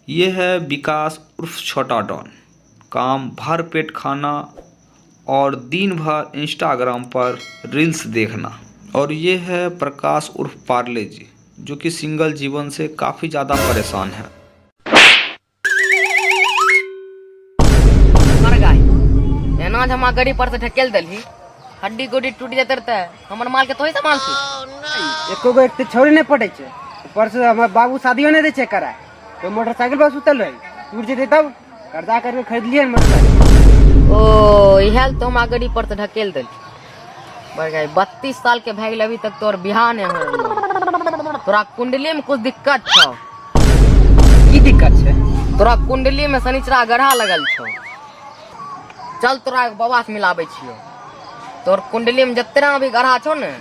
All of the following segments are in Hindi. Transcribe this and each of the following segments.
ये है विकास उर्फ छोटा डॉन। काम भर पेट खाना और दिन भर इंस्टाग्राम पर रील्स देखना। और ये है प्रकाश उर्फ पार्ले जी, जो कि सिंगल जीवन से काफ़ी ज़्यादा परेशान है। हम गड़ी पर से ढकेल दली, हड्डी गोडी टूट जाते रहता है। हमर माल के थोड़ी संभाल एको गो एक छोड़ी नहीं पड़े छे। ऊपर से हमार बाबू शादियों नहीं दे छे कराए, तो मोटरसाइकिल बस उतल रही टूट जेते तब कर्जा करके खरीद लिए मोटरसाइकिल। ओ इहल तो हम गड़ी पर से ढकेल दली। बढ़ गई 32 साल के भैल अभी तक तोर बियाह नहीं हो। तोरा कुंडली में कुछ दिक्कत छौ? की दिक्कत छे? तोरा कुंडली में शनिचरा गढ़ा लगल छौ। चल तोरा बाबा से मिलाबे छियो। तोर कुंडली में जितना भी गढ़ा छो ने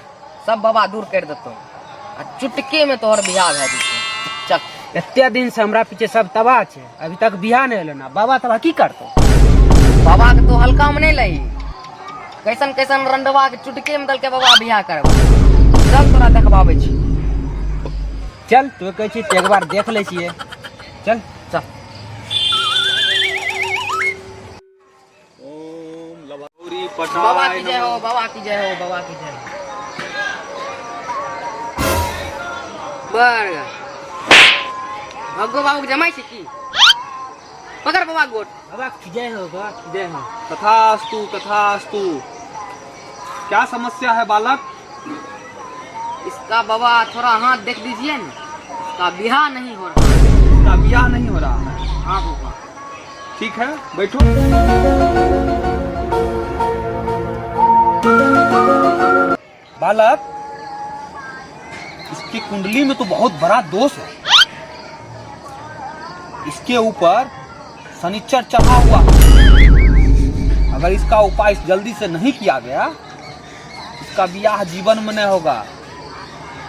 सब बाबा दूर कर देतो आ चुटकी में तोहर बियाह भए जेतौ। चल इतने दिन से हमरा पीछे सब तबाह छे, अभी तक बियाह नहीं होले ना। बाबा तबा की करतो? बाबा के तो हल्का में नहीं लई। कैसन कैसन रंडवा के चुटकी में दल के बाबा बियाह करबा। चल तोरा देखबाबे छी। चल तू कह छी एक बार देख ले छिए। चल चल बाबा की जय हो, बाबा की जय हो, बाबा की जय हो। बरगा भगो बाबू के जमाई छी की? पकड़ बाबा गोट। बाबा की जय हो, बाबा की जय हो। तथास्तु तथास्तु। क्या समस्या है बालक? इसका बाबा थोड़ा हाथ देख दीजिए ना, इसका बियाह नहीं हो रहा। इसका बियाह नहीं हो रहा है? हाँ बाबा। ठीक है, बैठो। बालक, इसकी कुंडली में तो बहुत बड़ा दोष है। इसके ऊपर शनिचर चढ़ा हुआ है। अगर इसका उपाय जल्दी से नहीं किया गया, इसका बियाह जीवन में नहीं होगा,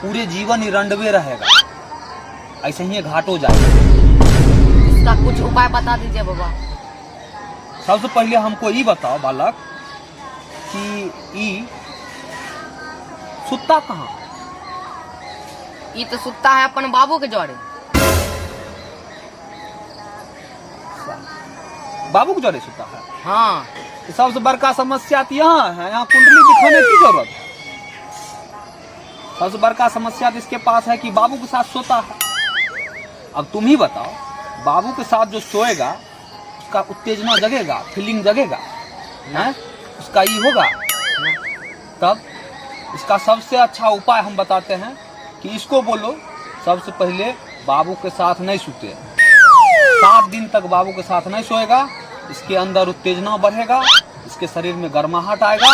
पूरे जीवन ही रंडवे रहेगा, ऐसे ही घाट हो जाएगा। इसका कुछ उपाय बता दीजिए बाबा। सबसे पहले हमको ये बताओ बालक कि ई सुत्ता कहाँ? ये तो सुत्ता है अपन बाबू के जोड़े। बाबू के जोड़े सुत्ता है? हाँ। सबसे बड़का समस्या तो यहाँ है, यहाँ कुंडली दिखाने की जरूरत है। सबसे बड़का समस्या तो इसके पास है कि बाबू के साथ सोता है। अब तुम ही बताओ, बाबू के साथ जो सोएगा उसका उत्तेजना जगेगा, फीलिंग जगेगा, हैं? उसका ये होगा। तब इसका सबसे अच्छा उपाय हम बताते हैं कि इसको बोलो सबसे पहले बाबू के साथ नहीं सोते। 7 दिन तक बाबू के साथ नहीं सोएगा, इसके अंदर उत्तेजना बढ़ेगा, इसके शरीर में गर्माहट आएगा,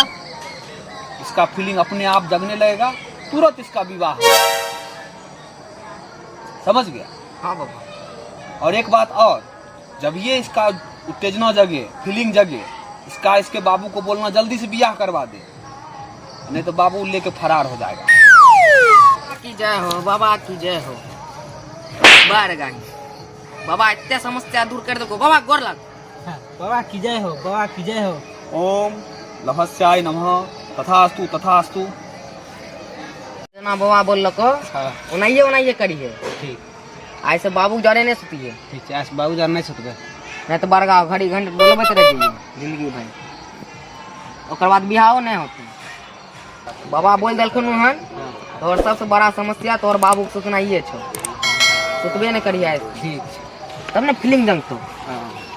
इसका फीलिंग अपने आप जगने लगेगा, तुरंत इसका विवाह होगा। समझ गया? हाँ बाबा। और एक बात और, जब ये इसका उत्तेजना जगे, फीलिंग जगे, इसके बाबू को बोलना जल्दी से बियाह करवा दे, नहीं तो बाबू लेके फरार हो जाएगा। की जय हो, बाबा की जय हो। बार गानी बाबा इतने समस्या दूर कर दो। बाबा गोर लग। बाबा की जय हो, बाबा की जय हो। ओम लभस्याय नमः। तथास्तु तथास्तु। जना बाबा बोल लको उनाइए उनाइए करिए। ठीक। ऐसे बाबू जड़े नहीं सुतिए। ठीक है, बाबू जान नहीं सुतबे, नहीं तो बरगा घड़ी घंटे डोलबत रह जाइए जिंदगी भर। ओकर बाद बियाहो नहीं होते। बाबा बोल दिलखुन हन तोर सबसे बड़ा समस्या तोर बाबू के सुतनाइए छो। सुतबे नहीं करिए। ठीक तब ना फीलिंग जंग तो। हाँ।